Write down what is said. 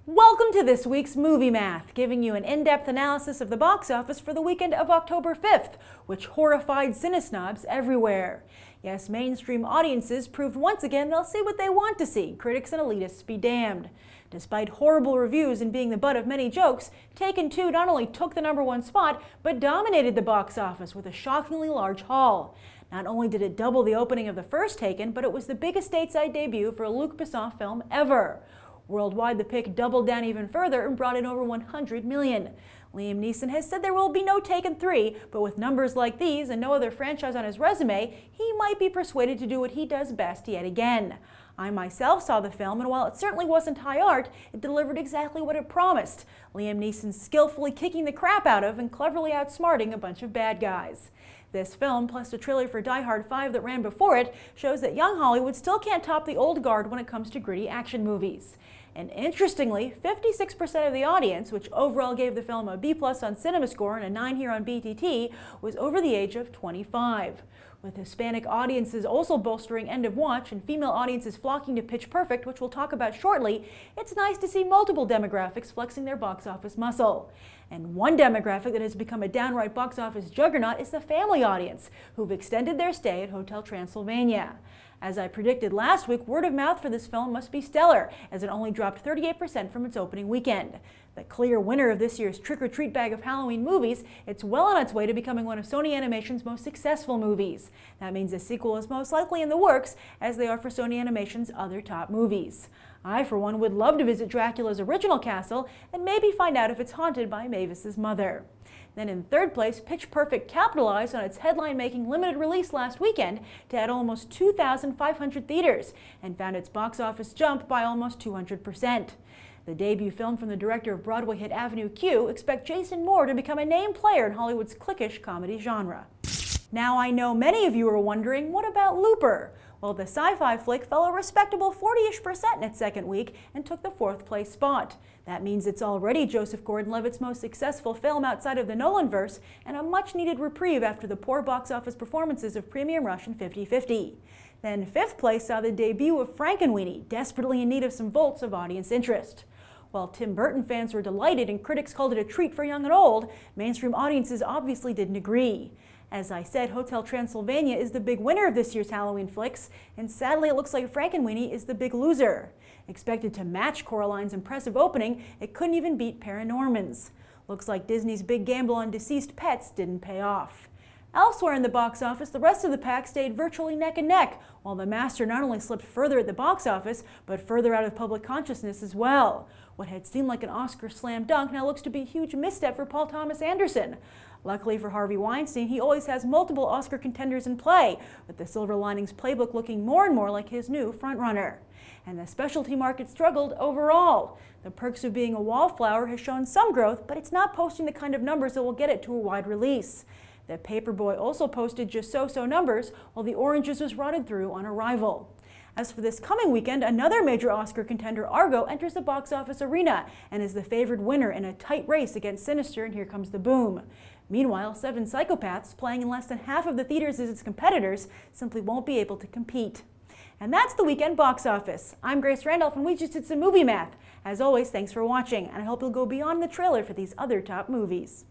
Welcome to this week's Movie Math, giving you an in-depth analysis of the box office for the weekend of October 5th, which horrified cinesnobs everywhere. Yes, mainstream audiences proved once again they'll see what they want to see, critics and elitists be damned. Despite horrible reviews and being the butt of many jokes, Taken 2 not only took the #1 spot, but dominated the box office with a shockingly large haul. Not only did it double the opening of the first Taken, but it was the biggest stateside debut for a Luc Besson film ever. Worldwide, the pick doubled down even further and brought in over 100 million. Liam Neeson has said there will be no Taken 3, but with numbers like these and no other franchise on his resume, he might be persuaded to do what he does best yet again. I myself saw the film, and while it certainly wasn't high art, it delivered exactly what it promised. Liam Neeson skillfully kicking the crap out of and cleverly outsmarting a bunch of bad guys. This film, plus the trailer for Die Hard 5 that ran before it, shows that young Hollywood still can't top the old guard when it comes to gritty action movies. And interestingly, 56% of the audience, which overall gave the film a B+ on CinemaScore and a 9 here on BTT, was over the age of 25. With Hispanic audiences also bolstering end of watch and female audiences flocking to Pitch Perfect, which we'll talk about shortly, it's nice to see multiple demographics flexing their box office muscle. And one demographic that has become a downright box office juggernaut is the family audience, who've extended their stay at Hotel Transylvania. As I predicted last week, word of mouth for this film must be stellar, as it only dropped 38% from its opening weekend. The clear winner of this year's trick-or-treat bag of Halloween movies, it's well on its way to becoming one of Sony Animation's most successful movies. That means a sequel is most likely in the works, as they are for Sony Animation's other top movies. I, for one, would love to visit Dracula's original castle and maybe find out if it's haunted by Mavis's mother. Then in third place, Pitch Perfect capitalized on its headline-making limited release last weekend to add almost 2,500 theaters and found its box office jump by almost 200%. The debut film from the director of Broadway hit Avenue Q expects Jason Moore to become a named player in Hollywood's cliquish comedy genre. Now I know many of you are wondering, what about Looper? Well, the sci-fi flick fell a respectable 40-ish% in its second week and took the 4th place spot. That means it's already Joseph Gordon-Levitt's most successful film outside of the Nolanverse and a much-needed reprieve after the poor box office performances of Premium Rush and 50-50. Then 5th place saw the debut of Frankenweenie, desperately in need of some volts of audience interest. While Tim Burton fans were delighted and critics called it a treat for young and old, mainstream audiences obviously didn't agree. As I said, Hotel Transylvania is the big winner of this year's Halloween flicks, and sadly it looks like Frankenweenie is the big loser. Expected to match Coraline's impressive opening, it couldn't even beat Paranormans. Looks like Disney's big gamble on deceased pets didn't pay off. Elsewhere in the box office, the rest of the pack stayed virtually neck and neck, while The Master not only slipped further at the box office, but further out of public consciousness as well. What had seemed like an Oscar slam dunk now looks to be a huge misstep for Paul Thomas Anderson. Luckily for Harvey Weinstein, he always has multiple Oscar contenders in play, with the Silver Linings playbook looking more and more like his new frontrunner. And the specialty market struggled overall. The Perks of Being a Wallflower has shown some growth, but it's not posting the kind of numbers that will get it to a wide release. The Paperboy also posted just so-so numbers, while The Oranges was rotted through on arrival. As for this coming weekend, another major Oscar contender, Argo, enters the box office arena and is the favored winner in a tight race against Sinister and Here Comes the Boom. Meanwhile, Seven Psychopaths, playing in less than half of the theaters as its competitors, simply won't be able to compete. And that's the weekend box office. I'm Grace Randolph, and we just did some movie math. As always, thanks for watching, and I hope you'll go beyond the trailer for these other top movies.